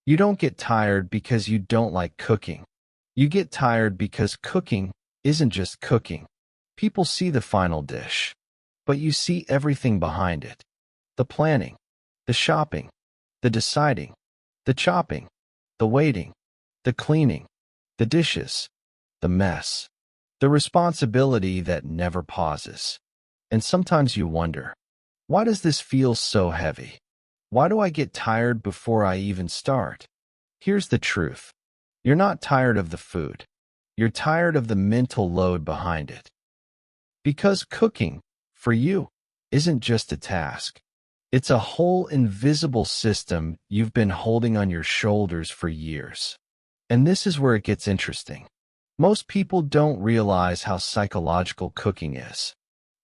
You don't get tired because you don't like cooking. You get tired because cooking isn't just cooking. People see the final dish, but you see everything behind it. The planning, the shopping, the deciding, the chopping, the waiting, the cleaning, the dishes, the mess, the responsibility that never pauses. And sometimes you wonder, why does this feel so heavy? Why do I get tired before I even start? Here's the truth. You're not tired of the food. You're tired of the mental load behind it. Because cooking, for you, isn't just a task. It's a whole invisible system you've been holding on your shoulders for years. And this is where it gets interesting. Most people don't realize how psychological cooking is.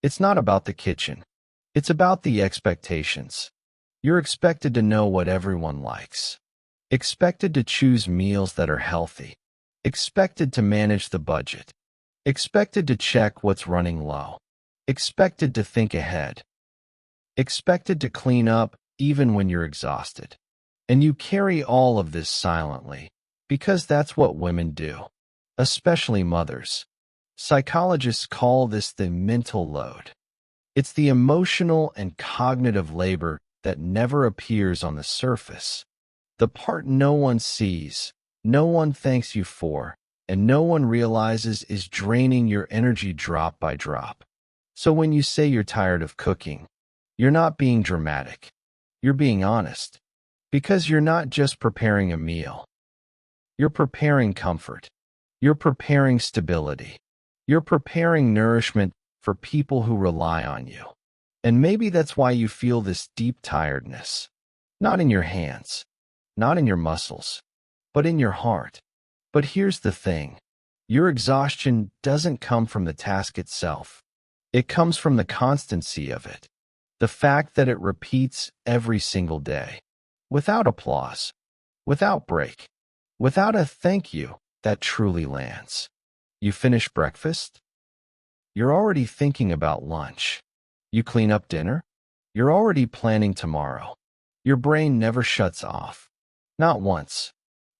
It's not about the kitchen. It's about the expectations. You're expected to know what everyone likes. Expected to choose meals that are healthy. Expected to manage the budget. Expected to check what's running low. Expected to think ahead. Expected to clean up even when you're exhausted. And you carry all of this silently, because that's what women do, especially mothers. Psychologists call this the mental load. It's the emotional and cognitive labor that never appears on the surface. The part no one sees, no one thanks you for, and no one realizes is draining your energy drop by drop. So when you say you're tired of cooking, you're not being dramatic. You're being honest. Because you're not just preparing a meal. You're preparing comfort. You're preparing stability. You're preparing nourishment for people who rely on you. And maybe that's why you feel this deep tiredness. Not in your hands, not in your muscles, but in your heart. But here's the thing. Your exhaustion doesn't come from the task itself. It comes from the constancy of it. The fact that it repeats every single day. Without applause. Without break. Without a thank you that truly lands. You finish breakfast? You're already thinking about lunch. You clean up dinner? You're already planning tomorrow. Your brain never shuts off. Not once.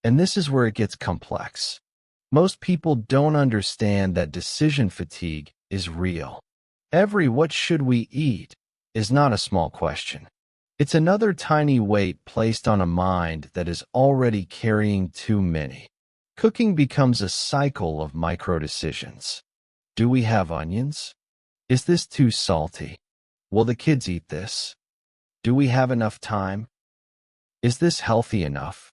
And this is where it gets complex. Most people don't understand that decision fatigue is real. Every "what should we eat" is not a small question. It's another tiny weight placed on a mind that is already carrying too many. Cooking becomes a cycle of micro-decisions. Do we have onions? Is this too salty? Will the kids eat this? Do we have enough time? Is this healthy enough?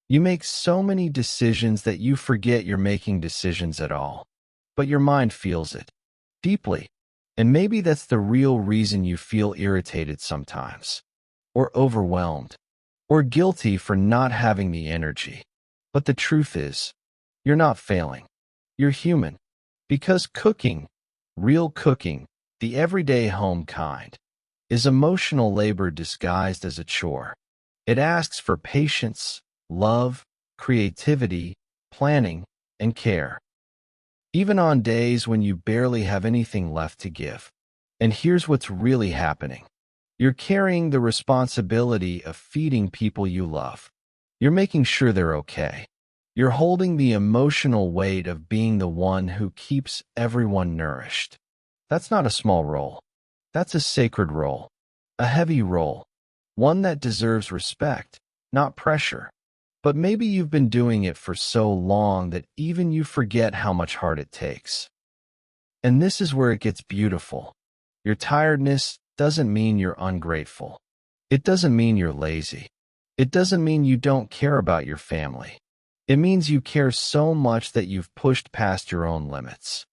You make so many decisions that you forget you're making decisions at all. But your mind feels it deeply. And maybe that's the real reason you feel irritated sometimes, or overwhelmed, or guilty for not having the energy. But the truth is, you're not failing. You're human. Because cooking, real cooking, the everyday home kind, is emotional labor disguised as a chore. It asks for patience, love, creativity, planning, and care. Even on days when you barely have anything left to give. And here's what's really happening. You're carrying the responsibility of feeding people you love. You're making sure they're okay. You're holding the emotional weight of being the one who keeps everyone nourished. That's not a small role. That's a sacred role. A heavy role. One that deserves respect, not pressure. But maybe you've been doing it for so long that even you forget how much heart it takes. And this is where it gets beautiful. Your tiredness doesn't mean you're ungrateful. It doesn't mean you're lazy. It doesn't mean you don't care about your family. It means you care so much that you've pushed past your own limits.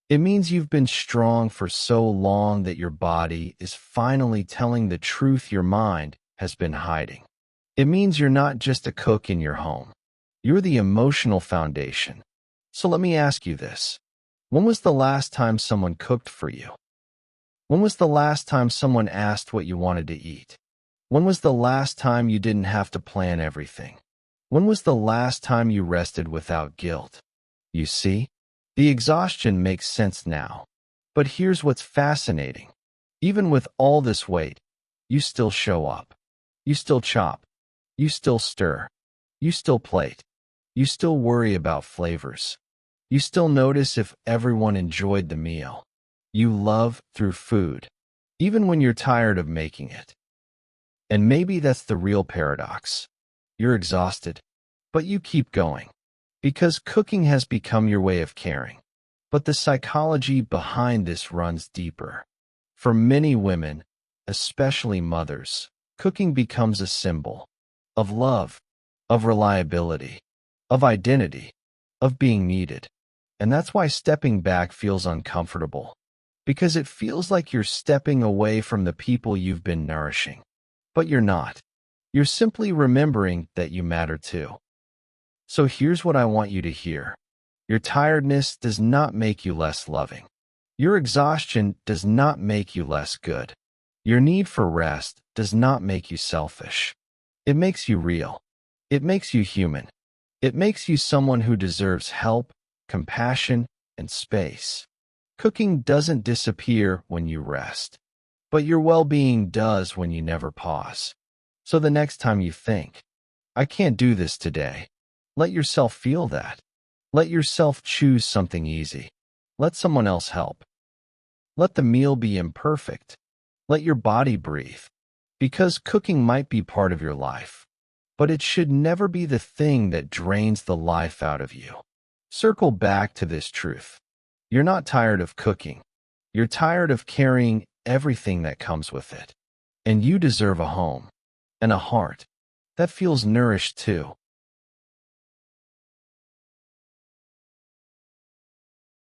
It means you've been strong for so long that your body is finally telling the truth your mind has been hiding. It means you're not just a cook in your home. You're the emotional foundation. So let me ask you this. When was the last time someone cooked for you? When was the last time someone asked what you wanted to eat? When was the last time you didn't have to plan everything? When was the last time you rested without guilt? You see, the exhaustion makes sense now. But here's what's fascinating. Even with all this weight, you still show up. You still chop. You still stir. You still plate. You still worry about flavors. You still notice if everyone enjoyed the meal. You love through food, even when you're tired of making it. And maybe that's the real paradox. You're exhausted, but you keep going. Because cooking has become your way of caring. But the psychology behind this runs deeper. For many women, especially mothers, cooking becomes a symbol of love, of reliability, of identity, of being needed. And that's why stepping back feels uncomfortable. Because it feels like you're stepping away from the people you've been nourishing. But you're not. You're simply remembering that you matter too. So here's what I want you to hear. Your tiredness does not make you less loving. Your exhaustion does not make you less good. Your need for rest does not make you selfish. It makes you real. It makes you human. It makes you someone who deserves help, compassion, and space. Cooking doesn't disappear when you rest, but your well-being does when you never pause. So the next time you think, I can't do this today, let yourself feel that. Let yourself choose something easy. Let someone else help. Let the meal be imperfect. Let your body breathe. Because cooking might be part of your life, but it should never be the thing that drains the life out of you. Circle back to this truth. You're not tired of cooking. You're tired of carrying everything that comes with it. And you deserve a home and a heart that feels nourished too.